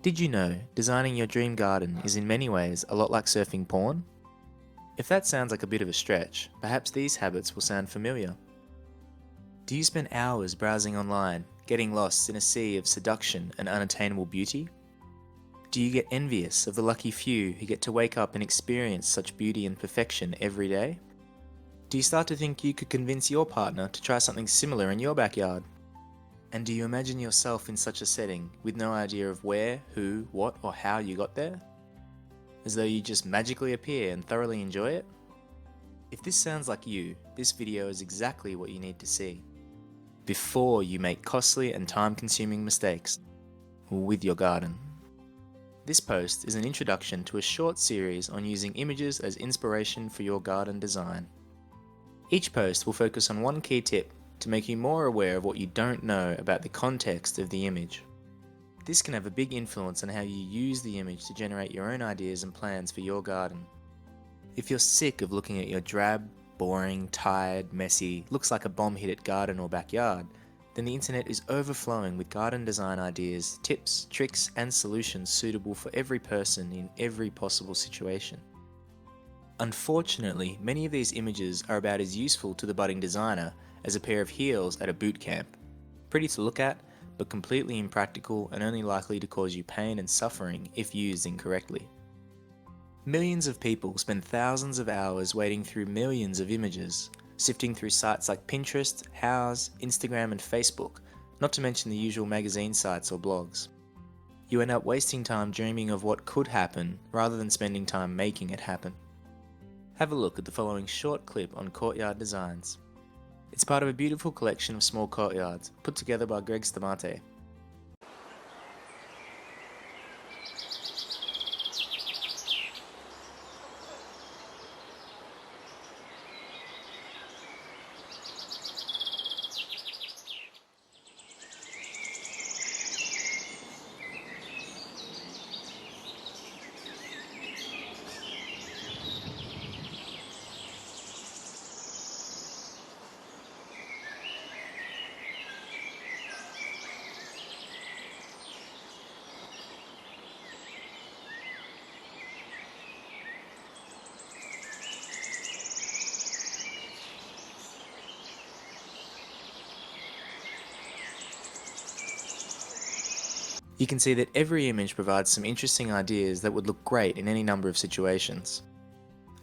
Did you know designing your dream garden is in many ways a lot like surfing porn? If that sounds like a bit of a stretch, perhaps these habits will sound familiar. Do you spend hours browsing online, getting lost in a sea of seduction and unattainable beauty? Do you get envious of the lucky few who get to wake up and experience such beauty and perfection every day? Do you start to think you could convince your partner to try something similar in your backyard? And do you imagine yourself in such a setting with no idea of where, who, what, or how you got there? As though you just magically appear and thoroughly enjoy it? If this sounds like you, this video is exactly what you need to see. Before you make costly and time-consuming mistakes with your garden. This post is an introduction to a short series on using images as inspiration for your garden design. Each post will focus on one key tip to make you more aware of what you don't know about the context of the image. This can have a big influence on how you use the image to generate your own ideas and plans for your garden. If you're sick of looking at your drab, boring, tired, messy, looks like a bomb hit at garden or backyard, then the internet is overflowing with garden design ideas, tips, tricks, and solutions suitable for every person in every possible situation. Unfortunately, many of these images are about as useful to the budding designer as a pair of heels at a boot camp. Pretty to look at, but completely impractical and only likely to cause you pain and suffering if used incorrectly. Millions of people spend thousands of hours wading through millions of images, sifting through sites like Pinterest, Houzz, Instagram and Facebook, not to mention the usual magazine sites or blogs. You end up wasting time dreaming of what could happen rather than spending time making it happen. Have a look at the following short clip on courtyard designs. It's part of a beautiful collection of small courtyards put together by Greg Stamate. You can see that every image provides some interesting ideas that would look great in any number of situations.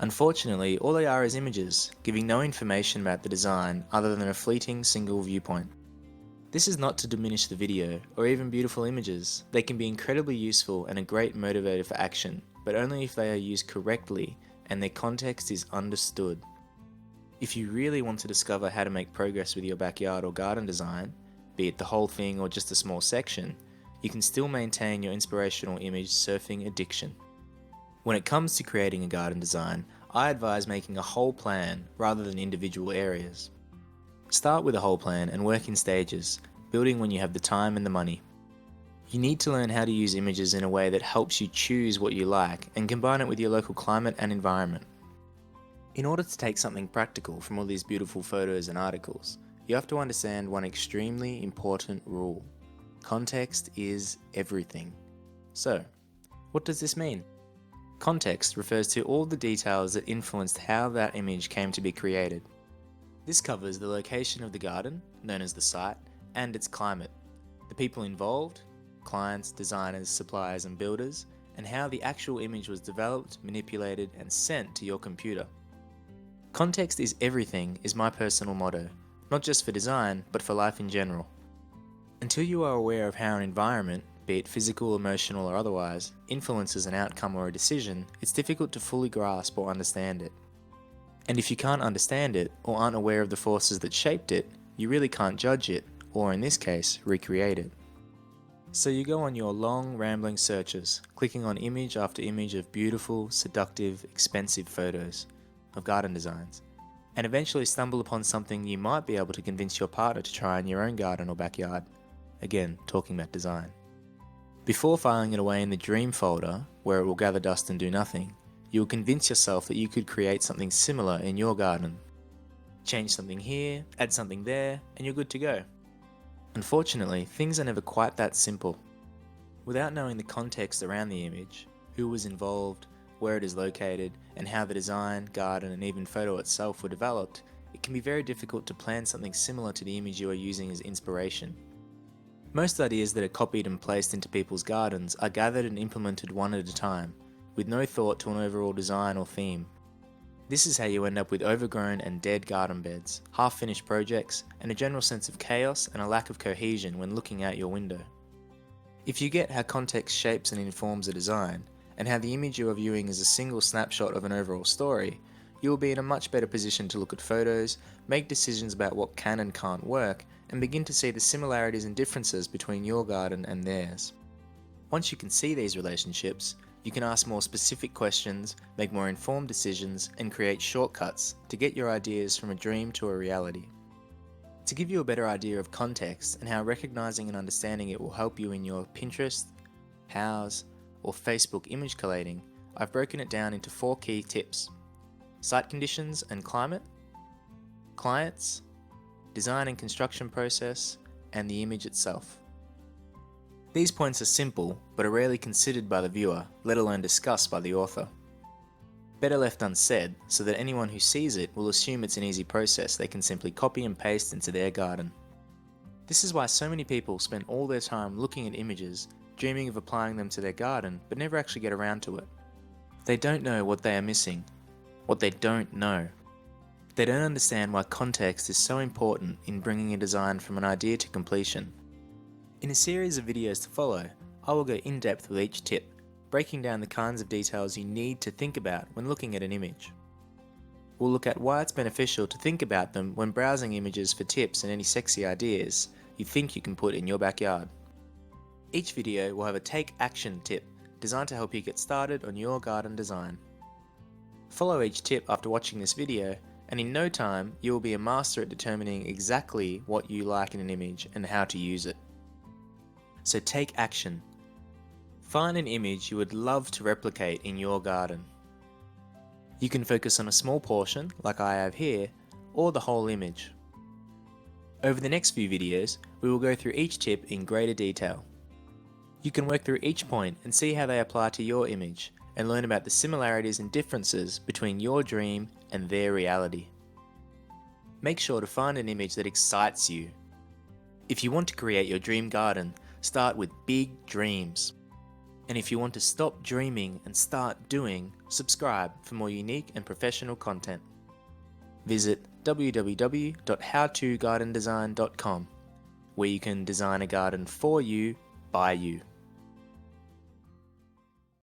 Unfortunately, all they are is images, giving no information about the design other than a fleeting single viewpoint. This is not to diminish the video or even beautiful images. They can be incredibly useful and a great motivator for action, but only if they are used correctly and their context is understood. If you really want to discover how to make progress with your backyard or garden design, be it the whole thing or just a small section, you can still maintain your inspirational image surfing addiction. When it comes to creating a garden design, I advise making a whole plan rather than individual areas. Start with a whole plan and work in stages, building when you have the time and the money. You need to learn how to use images in a way that helps you choose what you like and combine it with your local climate and environment. In order to take something practical from all these beautiful photos and articles, you have to understand one extremely important rule. Context is everything. So, what does this mean? Context refers to all the details that influenced how that image came to be created. This covers the location of the garden, known as the site, and its climate, the people involved, clients, designers, suppliers and builders, and how the actual image was developed, manipulated and sent to your computer. Context is everything is my personal motto, not just for design, but for life in general. Until you are aware of how an environment, be it physical, emotional or otherwise, influences an outcome or a decision, it's difficult to fully grasp or understand it. And if you can't understand it or aren't aware of the forces that shaped it, you really can't judge it, or in this case, recreate it. So you go on your long, rambling searches, clicking on image after image of beautiful, seductive, expensive photos of garden designs, and eventually stumble upon something you might be able to convince your partner to try in your own garden or backyard. Again, talking about design. Before filing it away in the dream folder, where it will gather dust and do nothing, you will convince yourself that you could create something similar in your garden. Change something here, add something there, and you're good to go. Unfortunately, things are never quite that simple. Without knowing the context around the image, who was involved, where it is located, and how the design, garden, and even photo itself were developed, it can be very difficult to plan something similar to the image you are using as inspiration. Most ideas that are copied and placed into people's gardens are gathered and implemented one at a time, with no thought to an overall design or theme. This is how you end up with overgrown and dead garden beds, half-finished projects, and a general sense of chaos and a lack of cohesion when looking out your window. If you get how context shapes and informs a design, and how the image you are viewing is a single snapshot of an overall story, you will be in a much better position to look at photos, make decisions about what can and can't work, and begin to see the similarities and differences between your garden and theirs. Once you can see these relationships, you can ask more specific questions, make more informed decisions, and create shortcuts to get your ideas from a dream to a reality. To give you a better idea of context and how recognizing and understanding it will help you in your Pinterest, Houzz, or Facebook image collating, I've broken it down into 4 key tips: site conditions and climate, clients, design and construction process, and the image itself. These points are simple, but are rarely considered by the viewer, let alone discussed by the author. Better left unsaid, so that anyone who sees it will assume it's an easy process they can simply copy and paste into their garden. This is why so many people spend all their time looking at images, dreaming of applying them to their garden, but never actually get around to it. They don't know what they are missing, what they don't know. They don't understand why context is so important in bringing a design from an idea to completion. In a series of videos to follow, I will go in depth with each tip, breaking down the kinds of details you need to think about when looking at an image. We'll look at why it's beneficial to think about them when browsing images for tips and any sexy ideas you think you can put in your backyard. Each video will have a take action tip designed to help you get started on your garden design. Follow each tip after watching this video, and in no time you will be a master at determining exactly what you like in an image and how to use it. So take action. Find an image you would love to replicate in your garden. You can focus on a small portion, like I have here, or the whole image. Over the next few videos, we will go through each tip in greater detail. You can work through each point and see how they apply to your image, and learn about the similarities and differences between your dream and their reality. Make sure to find an image that excites you. If you want to create your dream garden, start with big dreams. And if you want to stop dreaming and start doing, subscribe for more unique and professional content. Visit www.howtogardendesign.com, where you can design a garden for you by you.